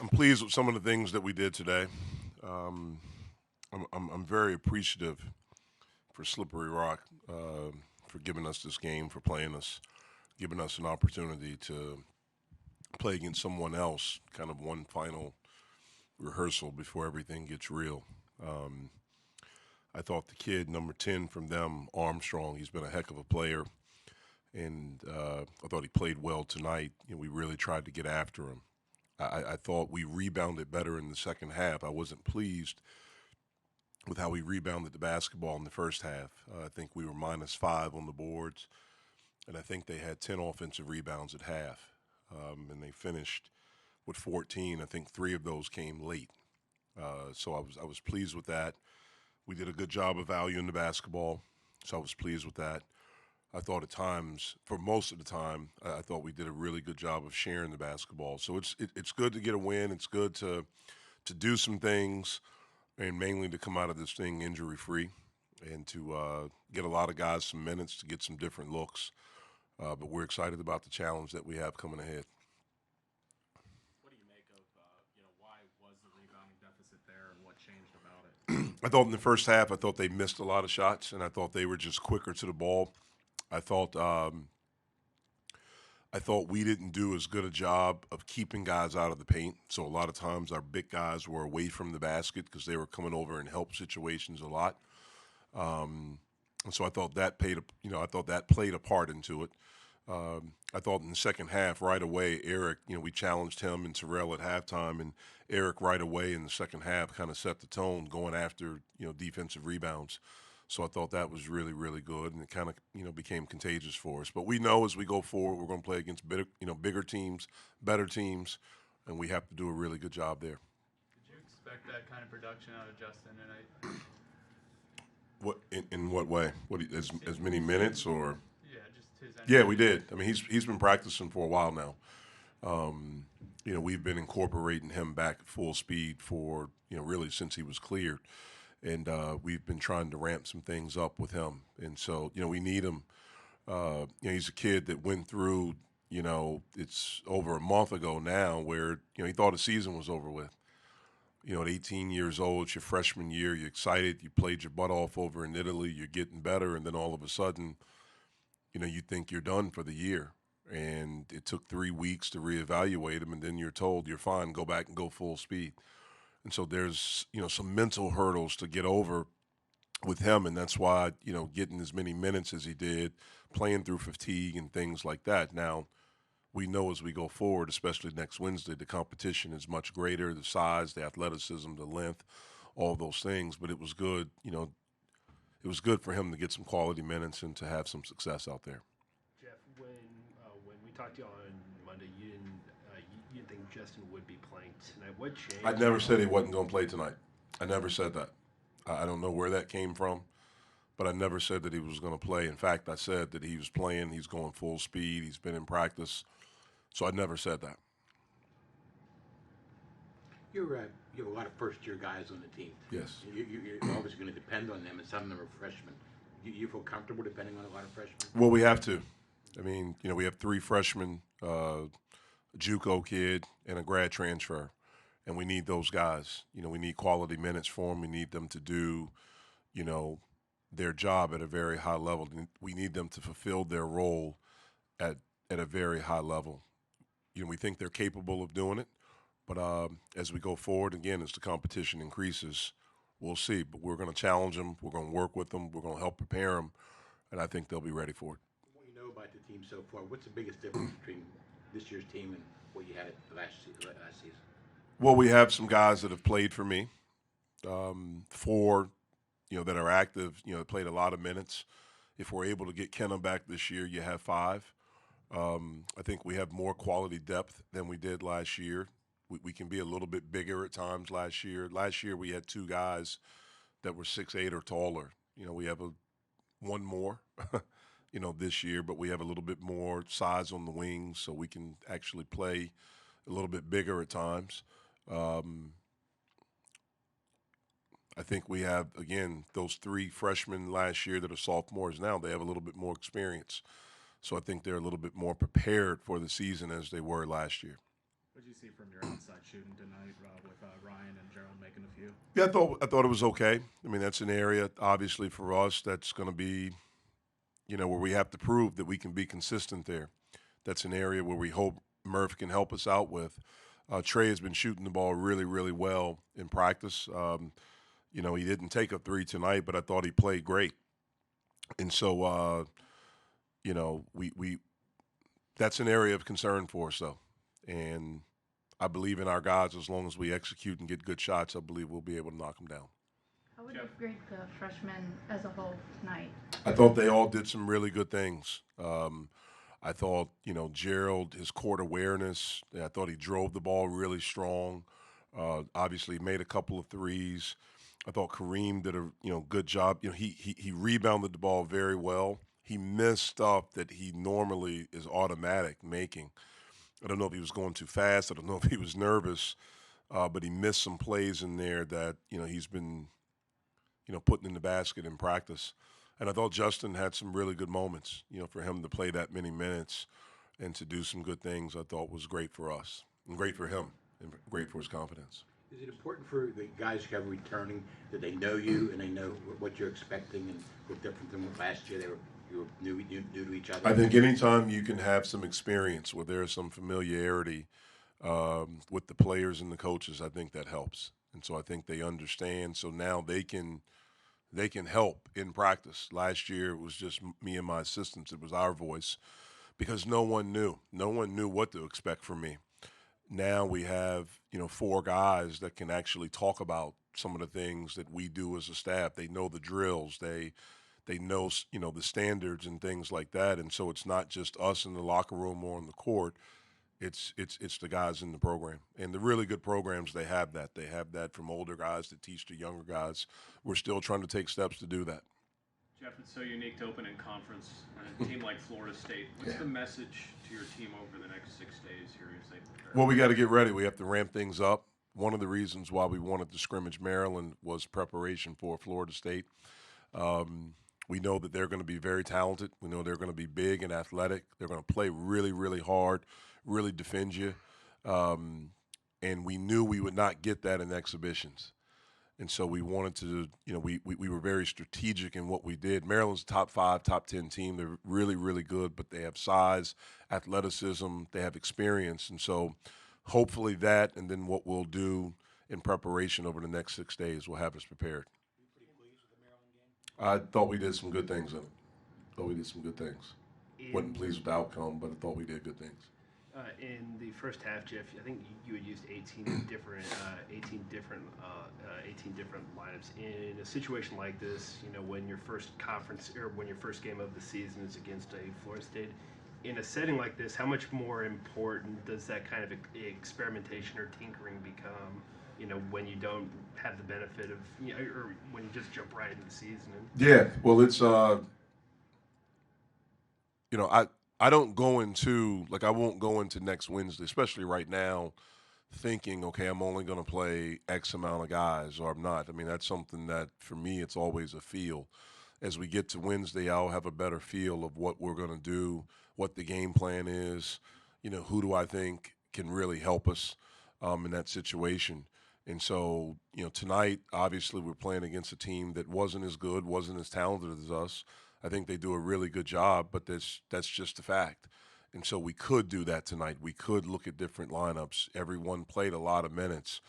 I'm pleased with some of the things that we did today. Um, I'm very appreciative for Slippery Rock for giving us this game, for playing us, giving us an opportunity to play against someone else, kind of one final rehearsal before everything gets real. Um, I thought the kid, number 10 from them, Armstrong, he's been a heck of a player, and I thought he played well tonight. We really tried to get after him. I thought we rebounded better in the second half. I wasn't pleased with how we rebounded the basketball in the first half. I think we were -5 on the boards, and I think they had 10 offensive rebounds at half, and they finished with 14. I think 3 of those came late. So I was pleased with that. We did a good job of valuing the basketball, so I was pleased with that. I thought at times, for most of the time, I thought we did a really good job of sharing the basketball. So it's good to get a win. It's good to do some things, and mainly to come out of this thing injury free, and to get a lot of guys some minutes to get some different looks. But we're excited about the challenge that we have coming ahead. What do you make of, why was the rebounding deficit there and what changed about it? I thought in the first half, I thought they missed a lot of shots, and I thought they were just quicker to the ball. I thought I thought we didn't do as good a job of keeping guys out of the paint. So a lot of times our big guys were away from the basket because they were coming over in help situations a lot. And so I thought that I thought that played a part into it. I thought in the second half, right away, Eric, we challenged him and Terrell at halftime, and Eric right away in the second half kind of set the tone, going after defensive rebounds. So I thought that was really, really good, and it kind of became contagious for us. But we know as we go forward, we're going to play against bigger teams, better teams, and we have to do a really good job there. Did you expect that kind of production out of Justin tonight? What in what way? As many minutes or? Yeah, just his energy. Yeah, we did. I mean, he's been practicing for a while now. We've been incorporating him back at full speed for really since he was cleared, and we've been trying to ramp some things up with him. And so we need him. He's a kid that went through. It's over a month ago now where he thought the season was over with. At 18 years old, it's your freshman year, you're excited, you played your butt off over in Italy, you're getting better, and then all of a sudden, you think you're done for the year. And it took 3 weeks to reevaluate him, and then you're told you're fine, go back and go full speed. And so there's, some mental hurdles to get over with him, and that's why, getting as many minutes as he did, playing through fatigue and things like that. Now, we know as we go forward, especially next Wednesday, the competition is much greater, the size, the athleticism, the length, all those things. But it was good, it was good for him to get some quality minutes and to have some success out there. Jeff, when we talked to you on Monday, you didn't think Justin would be playing tonight. What changed? I never said he wasn't going to play tonight. I never said that. I don't know where that came from, but I never said that he was going to play. In fact, I said that he was playing. He's going full speed. He's been in practice. So I never said that. You have a lot of first-year guys on the team. Yes. You're obviously going to depend on them, and some of them are freshmen. You feel comfortable depending on a lot of freshmen? Well, we have to. I mean, we have 3 freshmen, a JUCO kid, and a grad transfer, and we need those guys. We need quality minutes for them. We need them to do, their job at a very high level. We need them to fulfill their role at a very high level. We think they're capable of doing it, but as we go forward, again, as the competition increases, we'll see. But we're going to challenge them. We're going to work with them. We're going to help prepare them, and I think they'll be ready for it. What you know about the team so far, what's the biggest difference between this year's team and what you had last season? Well, we have some guys that have played for me, 4, that are active, played a lot of minutes. If we're able to get Kenna back this year, you have 5. I think we have more quality depth than we did last year. We can be a little bit bigger at times last year. Last year we had 2 guys that were 6'8" or taller. We have one more, this year, but we have a little bit more size on the wings, so we can actually play a little bit bigger at times. I think we have, again, those 3 freshmen last year that are sophomores now, they have a little bit more experience. So I think they're a little bit more prepared for the season as they were last year. What did you see from your outside shooting tonight with Ryan and Gerald making a few? Yeah, I thought it was okay. I mean, that's an area obviously for us that's going to be, where we have to prove that we can be consistent there. That's an area where we hope Murph can help us out with. Trey has been shooting the ball really, really well in practice. He didn't take a three tonight, but I thought he played great. And so, we that's an area of concern for us, though. And I believe in our guys. As long as we execute and get good shots, I believe we'll be able to knock them down. How would you grade the freshmen as a whole tonight? I thought they all did some really good things. I thought, Gerald, his court awareness, I thought he drove the ball really strong. Obviously, made a couple of threes. I thought Kareem did a good job. He rebounded the ball very well. He missed stuff that he normally is automatic making. I don't know if he was going too fast. I don't know if he was nervous, but he missed some plays in there that he's been putting in the basket in practice. And I thought Justin had some really good moments. For him to play that many minutes and to do some good things, I thought was great for us and great for him and great for his confidence. Is it important for the guys who are returning that they know you and they know what you're expecting and what's different than last year? You were new to each other. I think anytime you can have some experience where there's some familiarity with the players and the coaches, I think that helps. And so I think they understand. So now they can help in practice. Last year it was just me and my assistants. It was our voice because no one knew. No one knew what to expect from me. Now we have, four guys that can actually talk about some of the things that we do as a staff. They know the drills. They know, the standards and things like that. And so it's not just us in the locker room or on the court. It's the guys in the program. And the really good programs, they have that. They have that from older guys that teach the younger guys. We're still trying to take steps to do that. Jeff, it's so unique to open in conference and a team like Florida State. What's the message to your team over the next 6 days here as they prepare? Well, we got to get ready. We have to ramp things up. One of the reasons why we wanted to scrimmage Maryland was preparation for Florida State. We know that they're going to be very talented. We know they're going to be big and athletic. They're going to play really, really hard, really defend you. And we knew we would not get that in exhibitions. And so we wanted to, we were very strategic in what we did. Maryland's a top 5, top 10 team. They're really, really good, but they have size, athleticism, they have experience. And so hopefully that and then what we'll do in preparation over the next 6 days will have us prepared. I thought we did some good things in it. Wasn't pleased with the outcome, but I thought we did good things. In the first half, Jeff, I think you had used 18 different lineups. In a situation like this, when your first conference or when your first game of the season is against a Florida State, in a setting like this, how much more important does that kind of experimentation or tinkering become? When you don't have the benefit of, or when you just jump right into the season. Yeah, well, it's I don't go into I won't go into next Wednesday, especially right now, thinking, okay, I'm only going to play X amount of guys, or I'm not. I mean, that's something that for me, it's always a feel. As we get to Wednesday, I'll have a better feel of what we're going to do, what the game plan is. Who do I think can really help us in that situation. And so, tonight, obviously, we're playing against a team that wasn't as good, wasn't as talented as us. I think they do a really good job, but that's just a fact. And so we could do that tonight. We could look at different lineups. Everyone played a lot of minutes.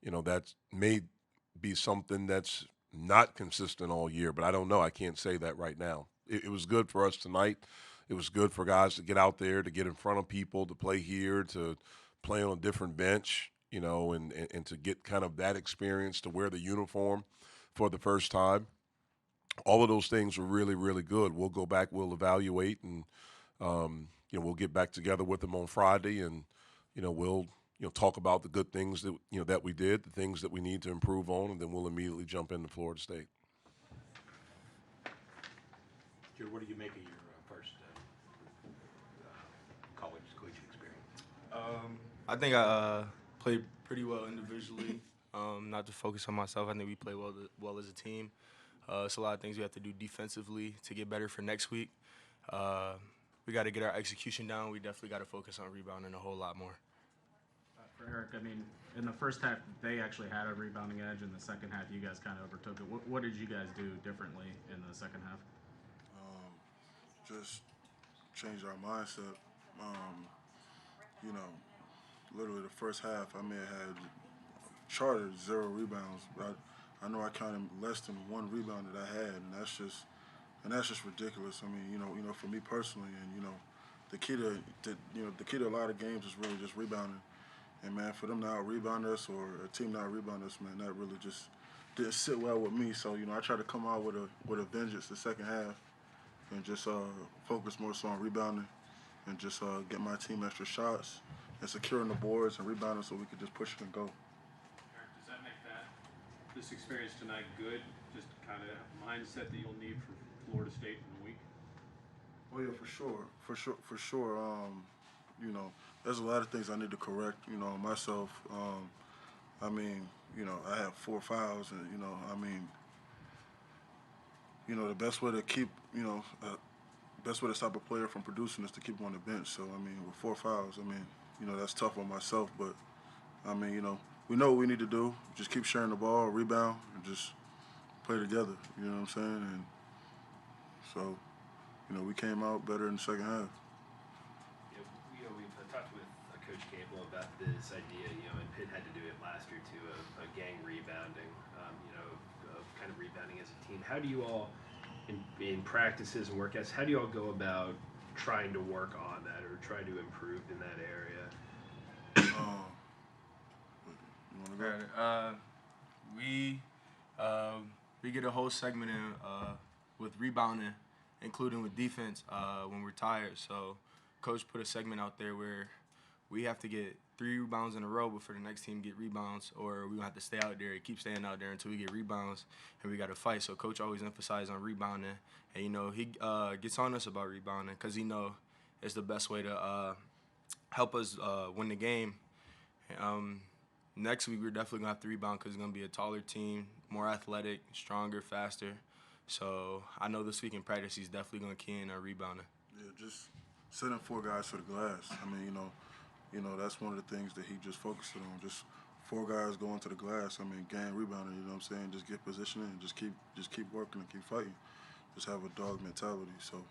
That may be something that's not consistent all year, but I don't know. I can't say that right now. It was good for us tonight. It was good for guys to get out there, to get in front of people, to play here, to play on a different bench. And to get kind of that experience, to wear the uniform for the first time. All of those things were really, really good. We'll go back, we'll evaluate, and we'll get back together with them on Friday, and we'll talk about the good things that that we did, the things that we need to improve on, and then we'll immediately jump into Florida State. Drew, what do you make of your first college collegiate experience? I think I played pretty well individually. Not to focus on myself. I think we played well as a team. It's a lot of things we have to do defensively to get better for next week. We got to get our execution down. We definitely got to focus on rebounding a whole lot more. For Eric, I mean, in the first half, they actually had a rebounding edge. In the second half, you guys kind of overtook it. What did you guys do differently in the second half? Just change our mindset. You know, literally the first half, I may have had charted 0 rebounds, but I know I counted less than 1 rebound that I had, and that's just ridiculous. I mean, for me personally, and the key to a lot of games is really just rebounding. And man, for them to out rebound us or a team not rebound us, man, that really just didn't sit well with me. So I tried to come out with a vengeance the second half, and just focus more so on rebounding, and just get my team extra shots and securing the boards and rebounding so we could just push it and go. Eric, does that make this experience tonight good? Just kind of mindset that you'll need for Florida State in the week? Oh yeah, for sure. There's a lot of things I need to correct. Myself. I have 4 fouls, and the best way to keep, best way to stop a player from producing is to keep him on the bench. So with 4 fouls, that's tough on myself. But we know what we need to do. Just keep sharing the ball, rebound, and just play together. You know what I'm saying? And so, we came out better in the second half. We've talked with Coach Campbell about this idea, and Pitt had to do it last year too, of gang rebounding, of kind of rebounding as a team. How do you all, in practices and workouts, how do you all go about trying to work on that or try to improve in that area? You want to go? We get a whole segment in with rebounding, including with defense when we're tired. So Coach put a segment out there where we have to get 3 rebounds in a row before the next team get rebounds, or we're going to have to stay out there, keep staying out there until we get rebounds, and we got to fight. So Coach always emphasizes on rebounding, and, he gets on us about rebounding because it's the best way to help us win the game. Next week, we're definitely going to have to rebound because it's going to be a taller team, more athletic, stronger, faster. So I know this week in practice, he's definitely going to key in on rebounding. Yeah, just setting 4 guys to the glass. That's one of the things that he just focused on. Just 4 guys going to the glass. Gang rebounding. You know what I'm saying? Just get positioning and just keep working and keep fighting. Just have a dog mentality. So.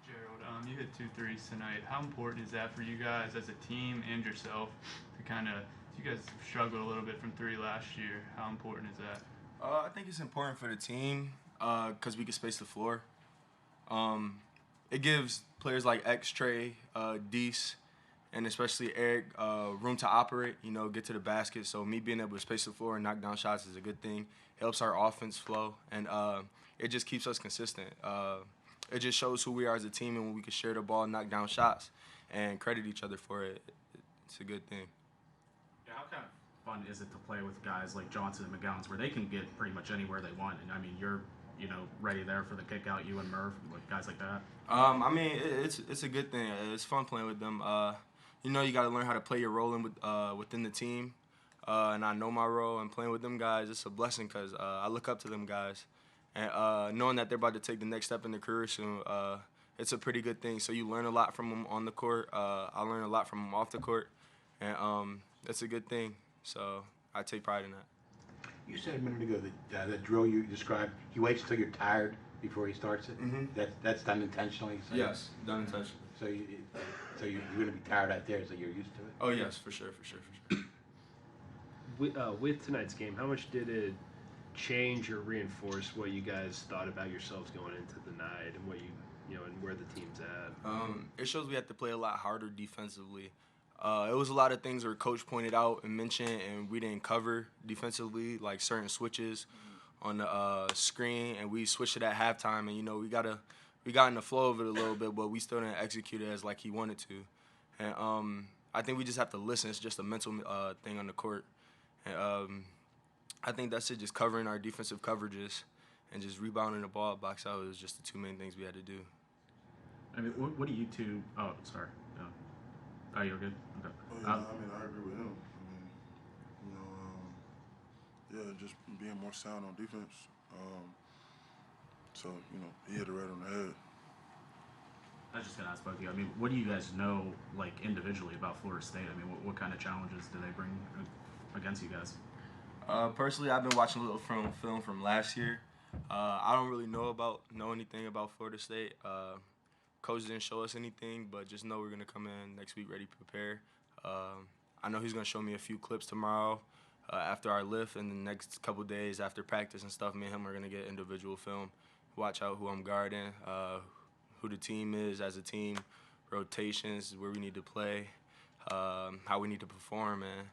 Gerald, you hit 2 threes tonight. How important is that for you guys as a team and yourself to kind of? You guys struggled a little bit from 3 last year. How important is that? I think it's important for the team because we can space the floor. It gives players like X, Trey, Deese, and especially Eric room to operate, get to the basket. So me being able to space the floor and knock down shots is a good thing. Helps our offense flow, and it just keeps us consistent. It just shows who we are as a team and when we can share the ball, knock down shots, and credit each other for it. It's a good thing. Yeah, how kind of fun is it to play with guys like Johnson and McGowan's where they can get pretty much anywhere they want? And you're ready there for the kick out, you and Murph, like guys like that? It's a good thing. It's fun playing with them. You got to learn how to play your role within the team. And I know my role, and playing with them guys, it's a blessing because I look up to them guys. And knowing that they're about to take the next step in their career soon, it's a pretty good thing. So you learn a lot from them on the court. I learn a lot from them off the court. And it's a good thing. So I take pride in that. You said a minute ago that the drill you described, he waits until you're tired before he starts it. Mm-hmm. That's done intentionally. So Yes, done intentionally. So you're going to be tired out there, so you're used to it. Oh yes, for sure. With tonight's game, how much did it change or reinforce what you guys thought about yourselves going into the night and what and where the team's at? It shows we have to play a lot harder defensively. It was a lot of things where Coach pointed out and mentioned, and we didn't cover defensively, like certain switches on the screen, and we switched it at halftime. And we got in the flow of it a little bit, but we still didn't execute it as like he wanted to. And I think we just have to listen. It's just a mental thing on the court. And I think that's it. Just covering our defensive coverages and just rebounding the ball, box out was just the 2 main things we had to do. What do you two? Oh, sorry. Oh, you're good. Okay. I agree with him. Just being more sound on defense. So he hit it right on the head. I was just gonna ask both of you. I mean, what do you guys know, like individually, about Florida State? I mean, what kind of challenges do they bring against you guys? Personally, I've been watching a little film from last year. I don't really know anything about Florida State. Coach didn't show us anything, but just know we're gonna come in next week ready to prepare. I know he's gonna show me a few clips tomorrow after our lift, and the next couple days after practice and stuff. Me and him are gonna get individual film, watch out who I'm guarding, who the team is as a team, rotations, where we need to play, how we need to perform, and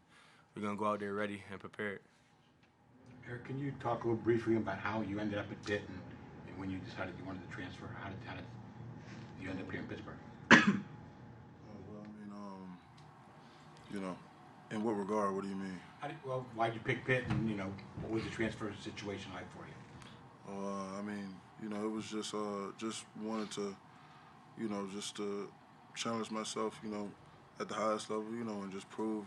we're gonna go out there ready and prepared. Eric, can you talk a little briefly about how you ended up at Pitt and when you decided you wanted to transfer? How did you end up here in Pittsburgh? Well, I mean, you know, in what regard? What do you mean? Why'd you pick Pitt, and what was the transfer situation like for you? I mean, it was just wanted to, just to challenge myself, at the highest level, and just prove,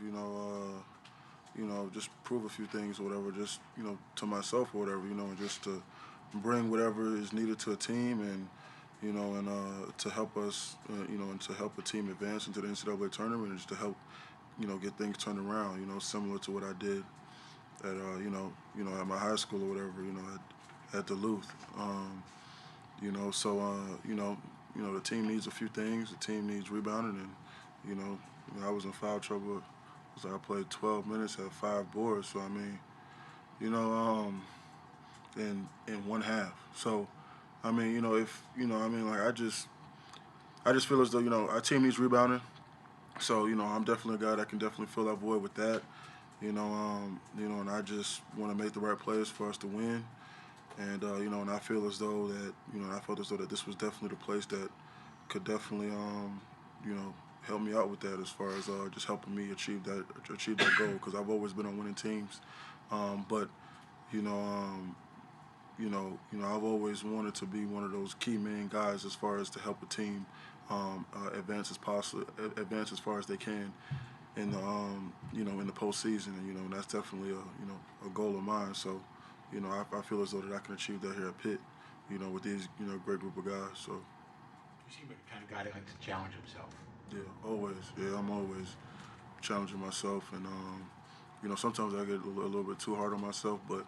just prove a few things or whatever, just, to myself or whatever, and just to bring whatever is needed to a team and, to help us, and to help a team advance into the NCAA tournament and just to help, get things turned around, similar to what I did at, at my high school or whatever, at Duluth. The team needs a few things. The team needs rebounding, and, I was in foul trouble. So I played 12 minutes, had 5 boards. So I mean, in one half. So I mean, I just feel as though our team needs rebounding. So I'm definitely a guy that can definitely fill that void with that. And I just want to make the right plays for us to win. And and I feel as though that this was definitely the place that could definitely help me out with that as far as just helping me achieve that goal, because I've always been on winning teams, but I've always wanted to be one of those key main guys as far as to help a team advance as far as they can in the in the postseason, and that's definitely a goal of mine. So I feel as though that I can achieve that here at Pitt, with these great group of guys. So You seem like the kind of guy that likes to challenge himself. yeah, always. Yeah, I'm always challenging myself, and sometimes I get a little bit too hard on myself, but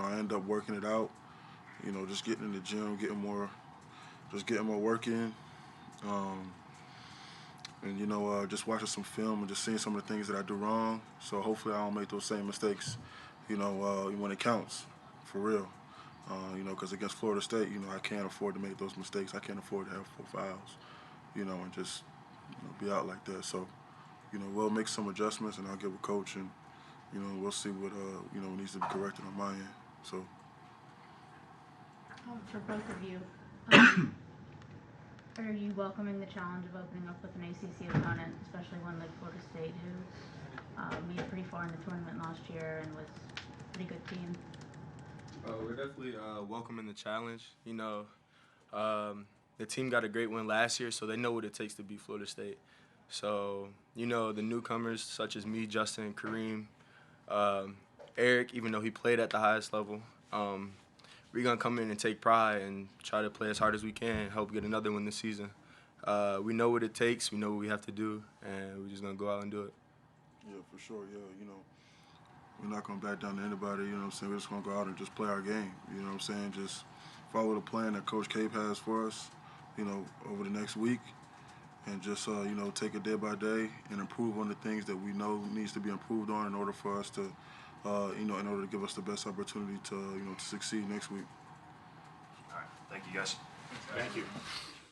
I end up working it out. Just getting in the gym, getting more work in, and just watching some film and just seeing some of the things that I do wrong. So hopefully I don't make those same mistakes, when it counts, for real. Because against Florida State, I can't afford to make those mistakes. I can't afford to have 4 fouls, and just be out like that. So, we'll make some adjustments, and I'll get with coach, and we'll see what needs to be corrected on my end. So. For both of you, are you welcoming the challenge of opening up with an ACC opponent, especially one like Florida State, who made it pretty far in the tournament last year and was a pretty good team? We're definitely welcoming the challenge. The team got a great win last year, so they know what it takes to beat Florida State. So, the newcomers such as me, Justin, Kareem, Eric, even though he played at the highest level, we're going to come in and take pride and try to play as hard as we can, help get another win this season. We know what it takes, we know what we have to do, and we're just going to go out and do it. Yeah, for sure, yeah, we're not going to back down to anybody, We're just going to go out and just play our game, Just follow the plan that Coach Cape has for us, over the next week, and just, take it day by day and improve on the things that we know needs to be improved on in order for us to, in order to give us the best opportunity to, to succeed next week. All right. Thank you, guys. Thank you.